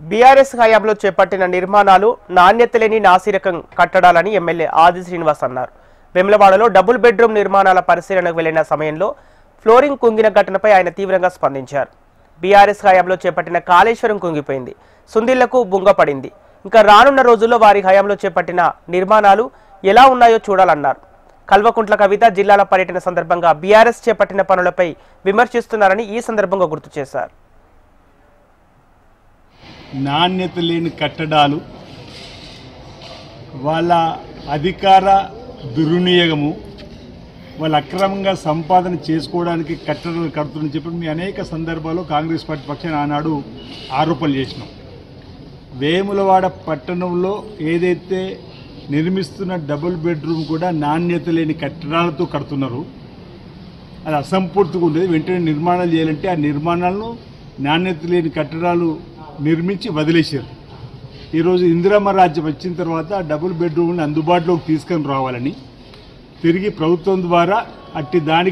BRS హయాంలో చేపట్టిన నిర్మాణాలు నాణ్యత లేని నాసిరకం కట్టడాలని ఎమ్మెల్యే ఆది శ్రీనివాస్ అన్నారు. వెమ్లవాడలో డబుల్ బెడ్రూమ్ నిర్మాణాల పరిశీలనకు వెళ్లిన సమయంలో ఫ్లోరింగ్ కుంగిన ఘటనపై ఆయన తీవ్రంగా స్పందించారు. బీఆర్ఎస్ హయాంలో చేపట్టిన కాళేశ్వరం కుంగిపోయింది, సుందిళ్లకు బుంగపడింది. ఇంకా రానున్న రోజుల్లో వారి హయాంలో చేపట్టిన నిర్మాణాలు ఎలా ఉన్నాయో చూడాలన్నారు. కల్వకుంట్ల కవిత జిల్లాల పర్యటన సందర్భంగా బీఆర్ఎస్ చేపట్టిన పనులపై విమర్శిస్తున్నారని ఈ సందర్భంగా గుర్తు చేశారు. నాణ్యత లేని కట్టడాలు, వాళ్ళ అధికార దుర్వినియోగము, వాళ్ళు అక్రమంగా సంపాదన చేసుకోవడానికి కట్టడాలు కడుతుందని చెప్పి మీ అనేక సందర్భాల్లో కాంగ్రెస్ పార్టీ పక్షాన ఆనాడు ఆరోపణలు చేసినాం. వేములవాడ పట్టణంలో ఏదైతే నిర్మిస్తున్న డబుల్ బెడ్రూమ్ కూడా నాణ్యత లేని కట్టడాలతో కడుతున్నారు. అది అసంపూర్తిగా ఉండేది. వెంటనే నిర్మాణాలు చేయాలంటే ఆ నిర్మాణాలను నాణ్యత లేని కట్టడాలు నిర్మించి వదిలేశారు. ఈరోజు ఇందిరమ్మ రాజ్యం వచ్చిన తర్వాత డబుల్ బెడ్రూమ్ని అందుబాటులోకి తీసుకొని రావాలని తిరిగి ప్రభుత్వం ద్వారా అట్టి దానికి